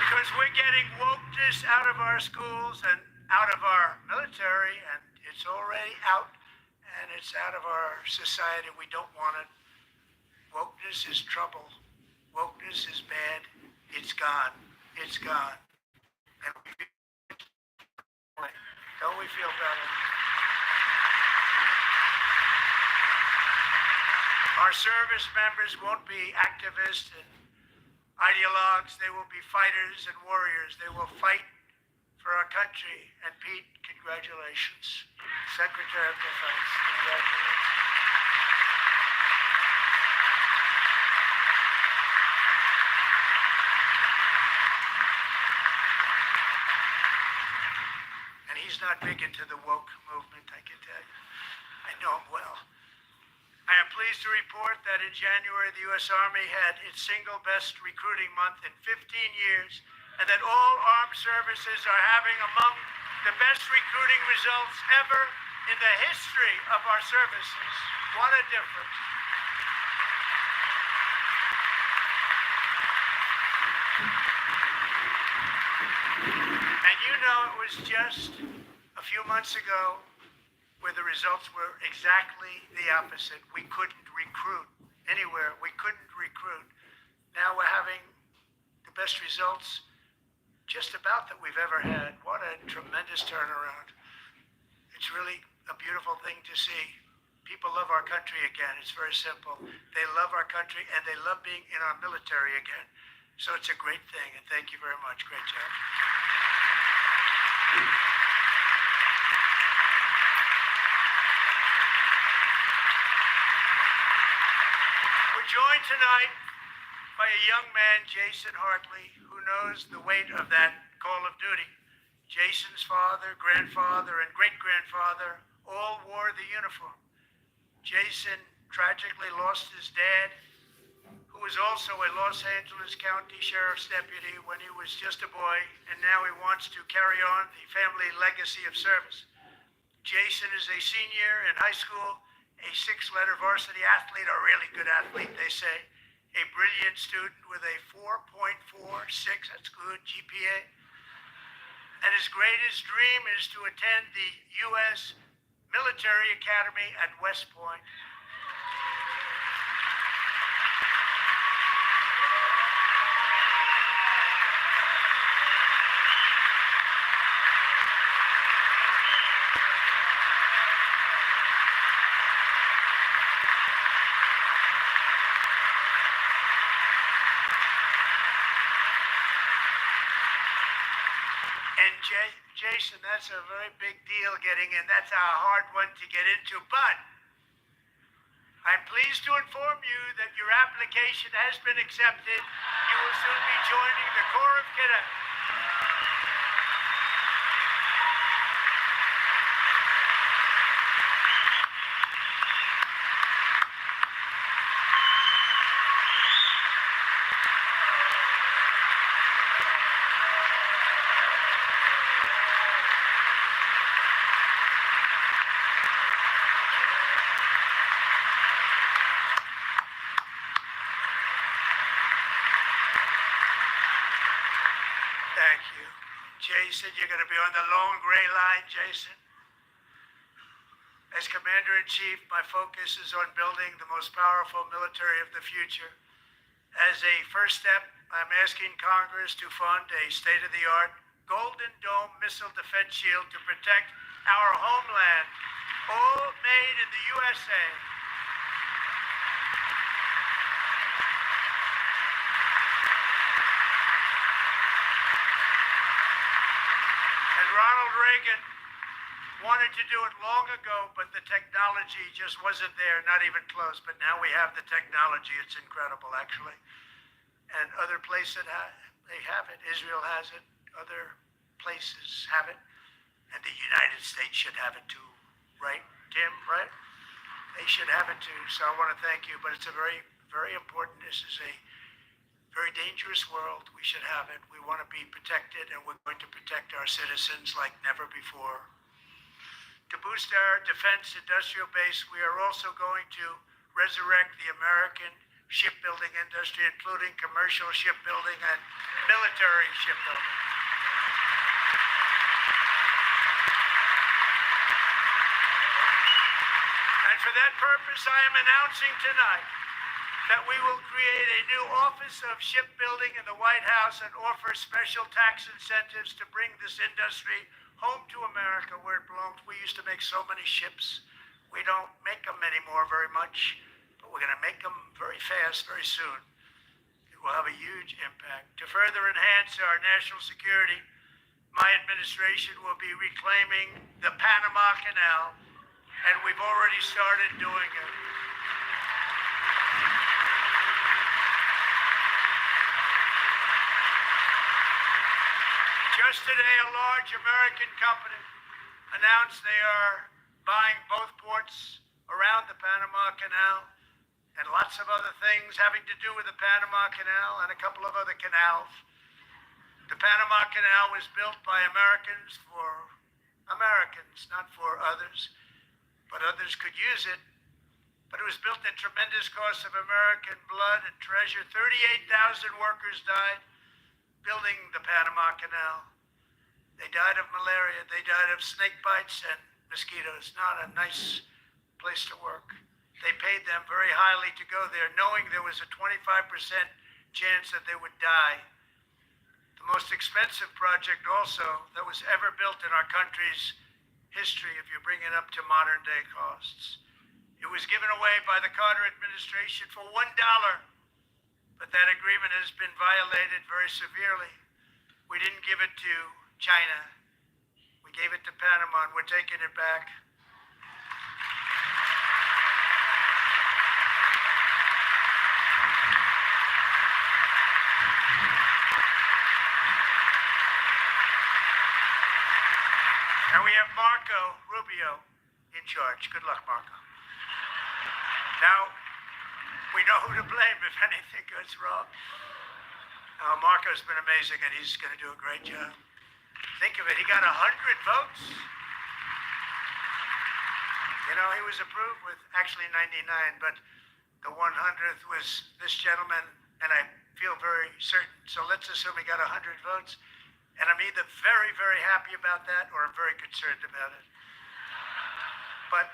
Because we're getting wokeness out of our schools and out of our military, and it's already out, and it's out of our society. We don't want it. Wokeness is trouble. Wokeness is bad. It's gone. It's gone. And don't we feel better? Our service members won't be activists and ideologues. They will be fighters and warriors. They will fight for our country. And Pete, congratulations. Secretary of Defense, congratulations. And he's not big into the woke movement, I can tell you. I know him well. I am pleased to report that in January, the U.S. Army had its single best recruiting month in 15 years, and that all armed services are having among the best recruiting results ever in the history of our services. What a difference. And you know, it was just a few months ago where the results were exactly the opposite. We couldn't recruit anywhere. We couldn't recruit. Now we're having the best results just about that we've ever had. What a tremendous turnaround. It's really a beautiful thing to see. People love our country again. It's very simple. They love our country and they love being in our military again. So it's a great thing, and thank you very much. Great job. We're joined tonight by a young man, Jason Hartley, who knows the weight of that call of duty. Jason's father, grandfather, and great-grandfather all wore the uniform. Jason tragically lost his dad, who was also a Los Angeles County Sheriff's deputy when he was just a boy, and now he wants to carry on the family legacy of service. Jason is a senior in high school, a six-letter varsity athlete, a really good athlete, they say, a brilliant student with a 4.46, that's good, GPA. And his greatest dream is to attend the U.S. Military Academy at West Point. And Jason, that's a very big deal getting in. That's a hard one to get into. But I'm pleased to inform you that your application has been accepted. You will soon be joining the Corps of Cadets. Thank you. Jason, you're going to be on the long gray line, Jason. As Commander-in-Chief, my focus is on building the most powerful military of the future. As a first step, I'm asking Congress to fund a state-of-the-art Golden Dome missile defense shield to protect our homeland, all made in the USA. Ronald Reagan wanted to do it long ago, but the technology just wasn't there, not even close. But now we have the technology. It's incredible, actually. And other places they have it. Israel has it. Other places have it. And the United States should have it too. Right, Tim? Right? They should have it too. So I want to thank you. But it's a very very important. This is a very dangerous world. We should have it. We want to be protected, and we're going to protect our citizens like never before. To boost our defense industrial base, we are also going to resurrect the American shipbuilding industry, including commercial shipbuilding and military shipbuilding. And for that purpose, I am announcing tonight that we will create a new Office of Shipbuilding in the White House and offer special tax incentives to bring this industry home to America where it belongs. We used to make so many ships. We don't make them anymore very much, but we're going to make them very fast, very soon. It will have a huge impact. To further enhance our national security, my administration will be reclaiming the Panama Canal, and we've already started doing it. Just today, a large American company announced they are buying both ports around the Panama Canal and lots of other things having to do with the Panama Canal and a couple of other canals. The Panama Canal was built by Americans for Americans, not for others, but others could use it. But it was built at tremendous cost of American blood and treasure. 38,000 workers died building the Panama Canal. They died of malaria, they died of snake bites and mosquitoes. Not a nice place to work. They paid them very highly to go there, knowing there was a 25% chance that they would die. The most expensive project also that was ever built in our country's history, if you bring it up to modern day costs. It was given away by the Carter administration for $1. But that agreement has been violated very severely. We didn't give it to China. We gave it to Panama, and we're taking it back. And we have Marco Rubio in charge. Good luck, Marco. Now, we know who to blame if anything goes wrong. Marco's been amazing, and he's going to do a great job. Think of it, he got 100 votes. You know, he was approved with actually 99, but the 100th was this gentleman, and I feel very certain. So let's assume he got 100 votes, and I'm either very, very happy about that, or I'm very concerned about it. But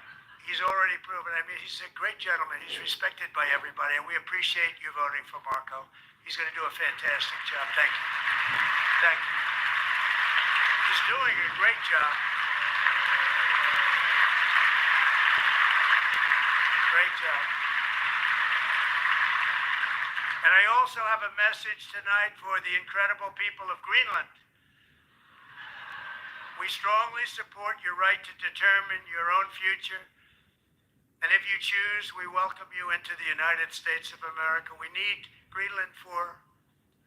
he's already proven. I mean, he's a great gentleman. He's respected by everybody, and we appreciate you voting for Marco. He's going to do a fantastic job. Thank you. Thank you. He's doing a great job. Great job. And I also have a message tonight for the incredible people of Greenland. We strongly support your right to determine your own future. And if you choose, we welcome you into the United States of America. We need Greenland for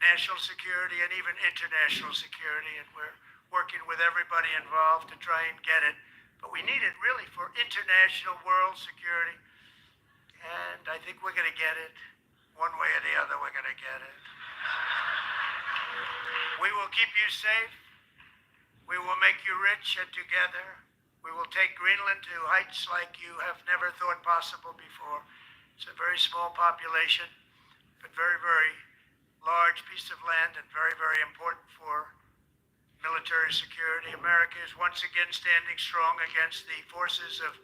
national security and even international security, and we're working with everybody involved to try and get it. But we need it really for international world security. And I think we're going to get it. One way or the other, we're going to get it. We will keep you safe. We will make you rich, and together we will take Greenland to heights like you have never thought possible before. It's a very small population, but very, very large piece of land, and very, very important for military security. America is once again standing strong against the forces of